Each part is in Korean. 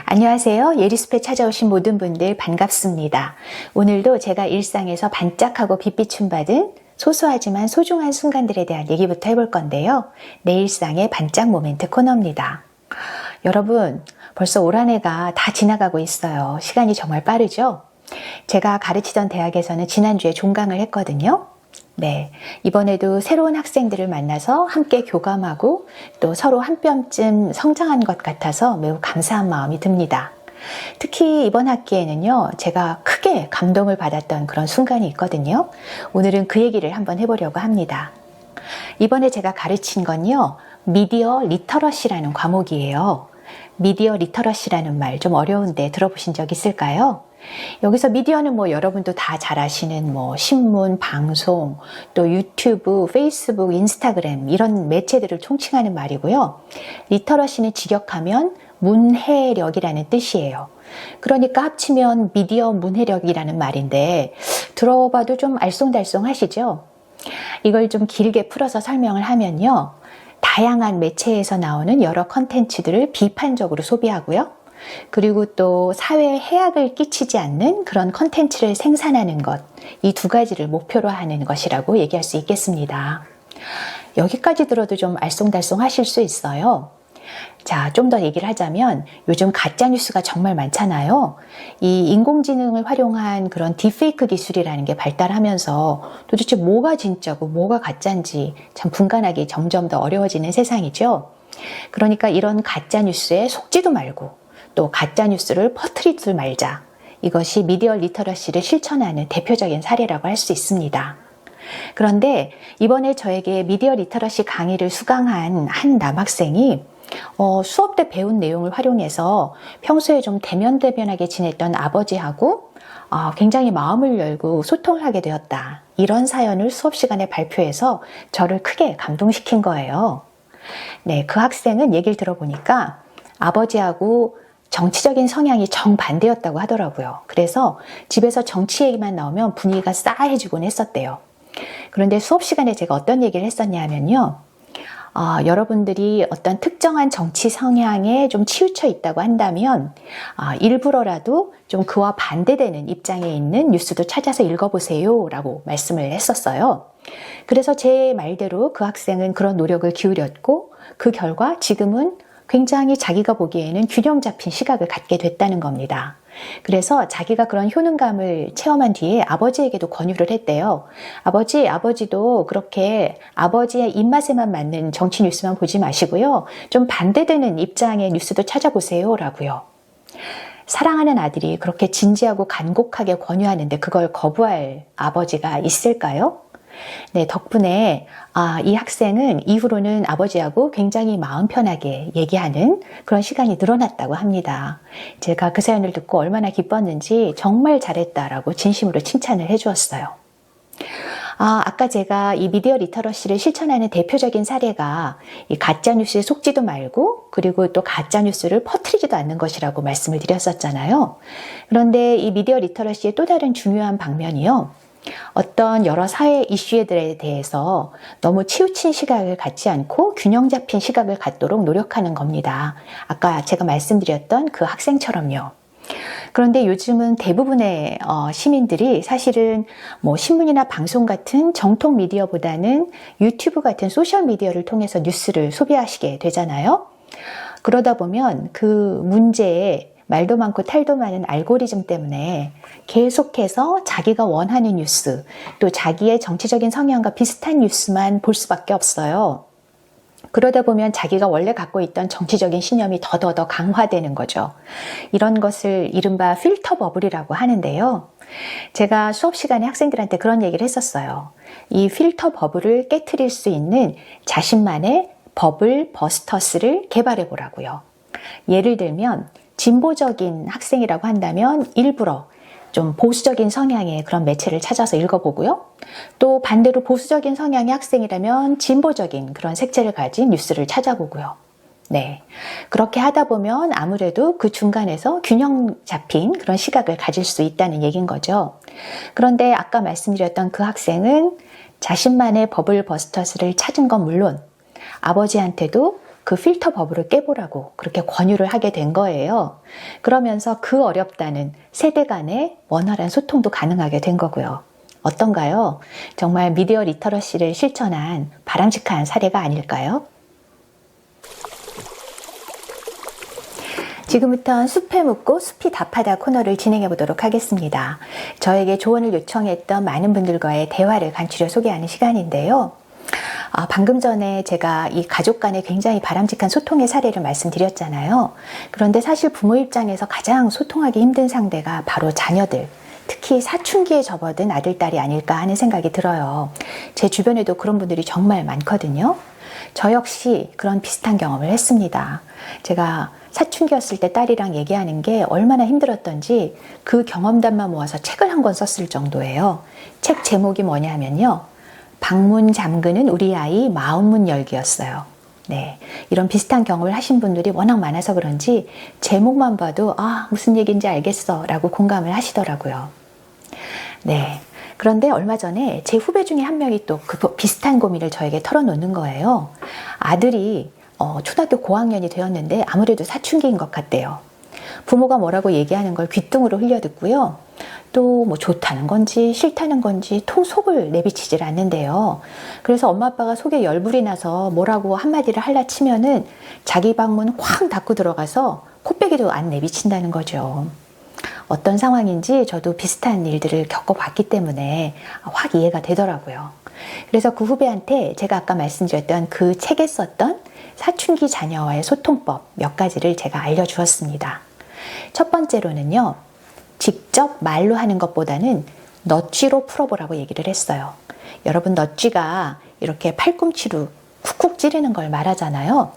안녕하세요. 예리숲에 찾아오신 모든 분들 반갑습니다. 오늘도 제가 일상에서 반짝하고 빛비춤 받은 소소하지만 소중한 순간들에 대한 얘기부터 해볼 건데요. 내 일상의 반짝 모멘트 코너입니다. 여러분, 벌써 올 한 해가 다 지나가고 있어요. 시간이 정말 빠르죠? 제가 가르치던 대학에서는 지난주에 종강을 했거든요. 네, 이번에도 새로운 학생들을 만나서 함께 교감하고 또 서로 한 뼘쯤 성장한 것 같아서 매우 감사한 마음이 듭니다. 특히 이번 학기에는요, 제가 크게 감동을 받았던 그런 순간이 있거든요. 오늘은 그 얘기를 한번 해보려고 합니다. 이번에 제가 가르친 건요, 미디어 리터러시라는 과목이에요. 미디어 리터러시라는 말 좀 어려운데 들어보신 적 있을까요? 여기서 미디어는 여러분도 다 잘 아시는 신문, 방송, 또 유튜브, 페이스북, 인스타그램 이런 매체들을 총칭하는 말이고요. 리터러시는 직역하면 문해력이라는 뜻이에요. 그러니까 합치면 미디어 문해력이라는 말인데 들어봐도 좀 알쏭달쏭하시죠? 이걸 좀 길게 풀어서 설명을 하면요. 다양한 매체에서 나오는 여러 컨텐츠들을 비판적으로 소비하고요. 그리고 또 사회에 해악을 끼치지 않는 그런 컨텐츠를 생산하는 것, 이 두 가지를 목표로 하는 것이라고 얘기할 수 있겠습니다. 여기까지 들어도 좀 알쏭달쏭 하실 수 있어요. 자, 좀 더 얘기를 하자면 요즘 가짜뉴스가 정말 많잖아요. 이 인공지능을 활용한 그런 딥페이크 기술이라는 게 발달하면서 도대체 뭐가 진짜고 뭐가 가짜인지 참 분간하기 점점 더 어려워지는 세상이죠. 그러니까 이런 가짜뉴스에 속지도 말고 또 가짜뉴스를 퍼뜨리지 말자. 이것이 미디어 리터러시를 실천하는 대표적인 사례라고 할 수 있습니다. 그런데 이번에 저에게 미디어 리터러시 강의를 수강한 한 남학생이 수업 때 배운 내용을 활용해서 평소에 좀 대면대면하게 지냈던 아버지하고 굉장히 마음을 열고 소통을 하게 되었다. 이런 사연을 수업 시간에 발표해서 저를 크게 감동시킨 거예요. 네, 그 학생은 얘기를 들어보니까 아버지하고 정치적인 성향이 정반대였다고 하더라고요. 그래서 집에서 정치 얘기만 나오면 분위기가 싸해지곤 했었대요. 그런데 수업 시간에 제가 어떤 얘기를 했었냐 하면요. 여러분들이 어떤 특정한 정치 성향에 좀 치우쳐 있다고 한다면 일부러라도 좀 그와 반대되는 입장에 있는 뉴스도 찾아서 읽어보세요 라고 말씀을 했었어요. 그래서 제 말대로 그 학생은 그런 노력을 기울였고 그 결과 지금은 굉장히 자기가 보기에는 균형 잡힌 시각을 갖게 됐다는 겁니다. 그래서 자기가 그런 효능감을 체험한 뒤에 아버지에게도 권유를 했대요. 아버지도 그렇게 아버지의 입맛에만 맞는 정치 뉴스만 보지 마시고요. 좀 반대되는 입장의 뉴스도 찾아보세요 라고요. 사랑하는 아들이 그렇게 진지하고 간곡하게 권유하는데 그걸 거부할 아버지가 있을까요? 네, 덕분에 이 학생은 이후로는 아버지하고 굉장히 마음 편하게 얘기하는 그런 시간이 늘어났다고 합니다. 제가 그 사연을 듣고 얼마나 기뻤는지 정말 잘했다라고 진심으로 칭찬을 해주었어요. 아까 제가 이 미디어 리터러시를 실천하는 대표적인 사례가 이 가짜뉴스에 속지도 말고 그리고 또 가짜뉴스를 퍼뜨리지도 않는 것이라고 말씀을 드렸었잖아요. 그런데 이 미디어 리터러시의 또 다른 중요한 방면이요. 어떤 여러 사회 이슈들에 대해서 너무 치우친 시각을 갖지 않고 균형 잡힌 시각을 갖도록 노력하는 겁니다. 아까 제가 말씀드렸던 그 학생처럼요. 그런데 요즘은 대부분의 시민들이 사실은 신문이나 방송 같은 정통 미디어보다는 유튜브 같은 소셜 미디어를 통해서 뉴스를 소비하시게 되잖아요. 그러다 보면 그 문제에 말도 많고 탈도 많은 알고리즘 때문에 계속해서 자기가 원하는 뉴스, 또 자기의 정치적인 성향과 비슷한 뉴스만 볼 수밖에 없어요. 그러다 보면 자기가 원래 갖고 있던 정치적인 신념이 더더 강화되는 거죠. 이런 것을 이른바 필터 버블이라고 하는데요. 제가 수업 시간에 학생들한테 그런 얘기를 했었어요. 이 필터 버블을 깨트릴 수 있는 자신만의 버블 버스터스를 개발해 보라고요. 예를 들면 진보적인 학생이라고 한다면 일부러 좀 보수적인 성향의 그런 매체를 찾아서 읽어보고요. 또 반대로 보수적인 성향의 학생이라면 진보적인 그런 색채를 가진 뉴스를 찾아보고요. 네, 그렇게 하다 보면 아무래도 그 중간에서 균형 잡힌 그런 시각을 가질 수 있다는 얘기인 거죠. 그런데 아까 말씀드렸던 그 학생은 자신만의 버블 버스터스를 찾은 건 물론 아버지한테도 그 필터 버블을 깨보라고 그렇게 권유를 하게 된 거예요. 그러면서 그 어렵다는 세대 간의 원활한 소통도 가능하게 된 거고요. 어떤가요? 정말 미디어 리터러시를 실천한 바람직한 사례가 아닐까요? 지금부터는 숲에 묻고 숲이 답하다 코너를 진행해 보도록 하겠습니다. 저에게 조언을 요청했던 많은 분들과의 대화를 간추려 소개하는 시간인데요. 방금 전에 제가 이 가족 간에 굉장히 바람직한 소통의 사례를 말씀드렸잖아요. 그런데 사실 부모 입장에서 가장 소통하기 힘든 상대가 바로 자녀들, 특히 사춘기에 접어든 아들, 딸이 아닐까 하는 생각이 들어요. 제 주변에도 그런 분들이 정말 많거든요. 저 역시 그런 비슷한 경험을 했습니다. 제가 사춘기였을 때 딸이랑 얘기하는 게 얼마나 힘들었던지 그 경험담만 모아서 책을 한 권 썼을 정도예요. 책 제목이 뭐냐면요. 방문 잠그는 우리 아이 마음문 열기였어요. 네, 이런 비슷한 경험을 하신 분들이 워낙 많아서 그런지 제목만 봐도 무슨 얘기인지 알겠어 라고 공감을 하시더라고요. 네, 그런데 얼마 전에 제 후배 중에 한 명이 또 그 비슷한 고민을 저에게 털어놓는 거예요. 아들이 초등학교 고학년이 되었는데 아무래도 사춘기인 것 같대요. 부모가 뭐라고 얘기하는 걸 귓등으로 흘려듣고요. 또 뭐 좋다는 건지 싫다는 건지 통 속을 내비치질 않는데요. 그래서 엄마 아빠가 속에 열불이 나서 뭐라고 한마디를 할라 치면은 자기 방문 확 닫고 들어가서 코빼기도 안 내비친다는 거죠. 어떤 상황인지 저도 비슷한 일들을 겪어봤기 때문에 확 이해가 되더라고요. 그래서 그 후배한테 제가 아까 말씀드렸던 그 책에 썼던 사춘기 자녀와의 소통법 몇 가지를 제가 알려주었습니다. 첫 번째로는요. 직접 말로 하는 것보다는 넛쥐로 풀어보라고 얘기를 했어요. 여러분 넛쥐가 이렇게 팔꿈치로 쿡쿡 찌르는 걸 말하잖아요.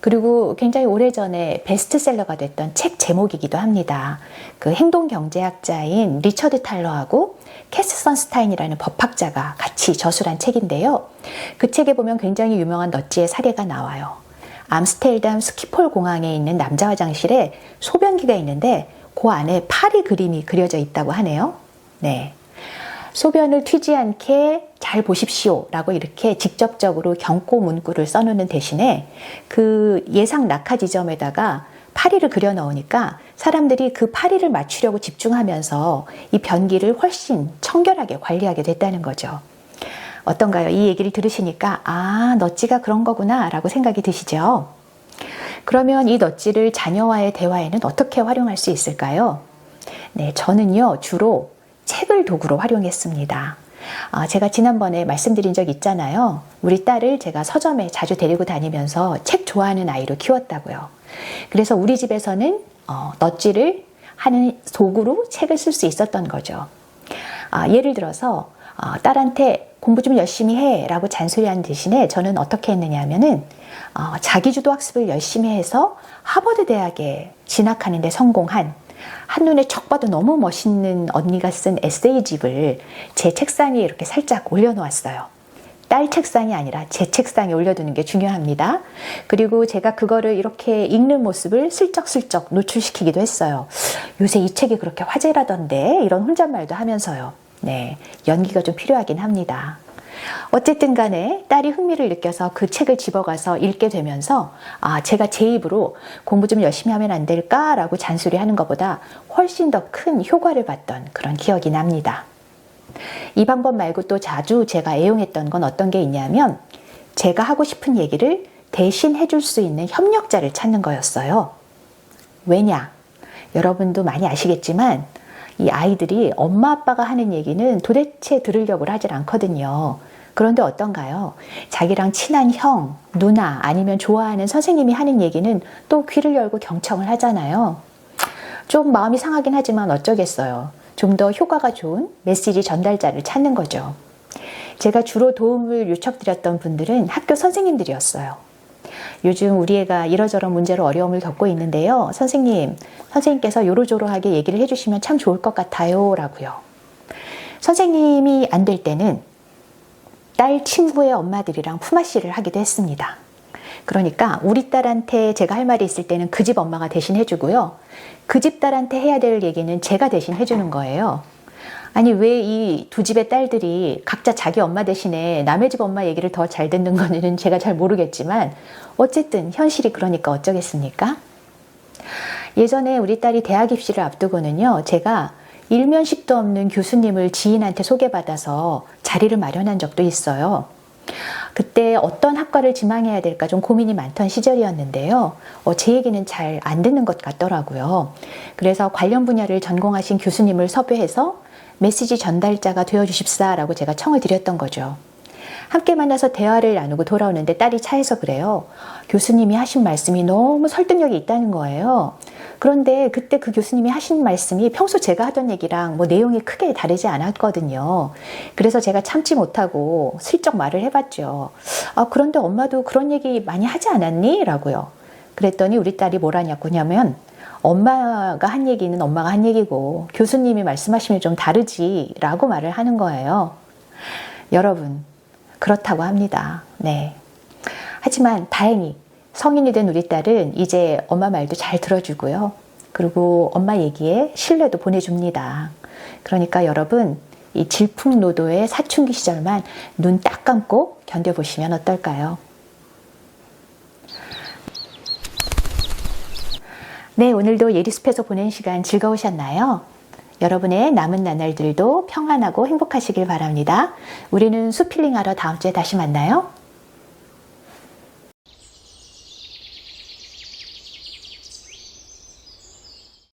그리고 굉장히 오래전에 베스트셀러가 됐던 책 제목이기도 합니다. 그 행동경제학자인 리처드 탈러하고 캐스 선스타인이라는 법학자가 같이 저술한 책인데요. 그 책에 보면 굉장히 유명한 넛쥐의 사례가 나와요. 암스테르담 스키폴 공항에 있는 남자 화장실에 소변기가 있는데 그 안에 파리 그림이 그려져 있다고 하네요. 네. 소변을 튀지 않게 잘 보십시오 라고 이렇게 직접적으로 경고 문구를 써놓는 대신에 그 예상 낙하 지점에다가 파리를 그려 넣으니까 사람들이 그 파리를 맞추려고 집중하면서 이 변기를 훨씬 청결하게 관리하게 됐다는 거죠. 어떤가요? 이 얘기를 들으시니까 넛쥐가 그런 거구나 라고 생각이 드시죠? 그러면 이 넛쥐를 자녀와의 대화에는 어떻게 활용할 수 있을까요? 네, 저는요 주로 책을 도구로 활용했습니다. 제가 지난번에 말씀드린 적 있잖아요. 우리 딸을 제가 서점에 자주 데리고 다니면서 책 좋아하는 아이로 키웠다고요. 그래서 우리 집에서는 넛쥐를 하는 도구로 책을 쓸 수 있었던 거죠. 예를 들어서 딸한테 공부 좀 열심히 해 라고 잔소리하는 대신에 저는 어떻게 했느냐 하면은 자기주도 학습을 열심히 해서 하버드 대학에 진학하는 데 성공한 한눈에 척 봐도 너무 멋있는 언니가 쓴 에세이집을 제 책상에 이렇게 살짝 올려놓았어요. 딸 책상이 아니라 제 책상에 올려두는 게 중요합니다. 그리고 제가 그거를 이렇게 읽는 모습을 슬쩍슬쩍 노출시키기도 했어요. 요새 이 책이 그렇게 화제라던데 이런 혼잣말도 하면서요. 네, 연기가 좀 필요하긴 합니다. 어쨌든 간에 딸이 흥미를 느껴서 그 책을 집어가서 읽게 되면서 제가 제 입으로 공부 좀 열심히 하면 안 될까라고 잔소리하는 것보다 훨씬 더 큰 효과를 봤던 그런 기억이 납니다. 이 방법 말고 또 자주 제가 애용했던 건 어떤 게 있냐면 제가 하고 싶은 얘기를 대신 해줄 수 있는 협력자를 찾는 거였어요. 왜냐? 여러분도 많이 아시겠지만 이 아이들이 엄마 아빠가 하는 얘기는 도대체 들으려고 하질 않거든요. 그런데 어떤가요? 자기랑 친한 형, 누나 아니면 좋아하는 선생님이 하는 얘기는 또 귀를 열고 경청을 하잖아요. 좀 마음이 상하긴 하지만 어쩌겠어요. 좀 더 효과가 좋은 메시지 전달자를 찾는 거죠. 제가 주로 도움을 요청드렸던 분들은 학교 선생님들이었어요. 요즘 우리 애가 이러저런 문제로 어려움을 겪고 있는데요. 선생님께서 요로조로하게 얘기를 해주시면 참 좋을 것 같아요 라고요. 선생님이 안 될 때는 딸 친구의 엄마들이랑 품앗이를 하기도 했습니다. 그러니까 우리 딸한테 제가 할 말이 있을 때는 그 집 엄마가 대신 해주고요. 그 집 딸한테 해야 될 얘기는 제가 대신 해주는 거예요. 아니, 왜 이 두 집의 딸들이 각자 자기 엄마 대신에 남의 집 엄마 얘기를 더 잘 듣는 건지는 제가 잘 모르겠지만 어쨌든 현실이 그러니까 어쩌겠습니까? 예전에 우리 딸이 대학 입시를 앞두고는요, 제가 일면식도 없는 교수님을 지인한테 소개받아서 자리를 마련한 적도 있어요. 그때 어떤 학과를 지망해야 될까 좀 고민이 많던 시절이었는데요. 제 얘기는 잘 안 듣는 것 같더라고요. 그래서 관련 분야를 전공하신 교수님을 섭외해서 메시지 전달자가 되어주십사라고 제가 청을 드렸던 거죠. 함께 만나서 대화를 나누고 돌아오는데 딸이 차에서 그래요. 교수님이 하신 말씀이 너무 설득력이 있다는 거예요. 그런데 그때 그 교수님이 하신 말씀이 평소 제가 하던 얘기랑 뭐 내용이 크게 다르지 않았거든요. 그래서 제가 참지 못하고 슬쩍 말을 해봤죠. 그런데 엄마도 그런 얘기 많이 하지 않았니? 라고요. 그랬더니 우리 딸이 뭐라냐고냐면 엄마가 한 얘기는 엄마가 한 얘기고 교수님이 말씀하시면 좀 다르지 라고 말을 하는 거예요. 여러분, 그렇다고 합니다. 네. 하지만 다행히 성인이 된 우리 딸은 이제 엄마 말도 잘 들어주고요. 그리고 엄마 얘기에 신뢰도 보내줍니다. 그러니까 여러분, 이 질풍노도의 사춘기 시절만 눈 딱 감고 견뎌보시면 어떨까요? 네, 오늘도 예리숲에서 보낸 시간 즐거우셨나요? 여러분의 남은 나날들도 평안하고 행복하시길 바랍니다. 우리는 숲힐링하러 다음 주에 다시 만나요.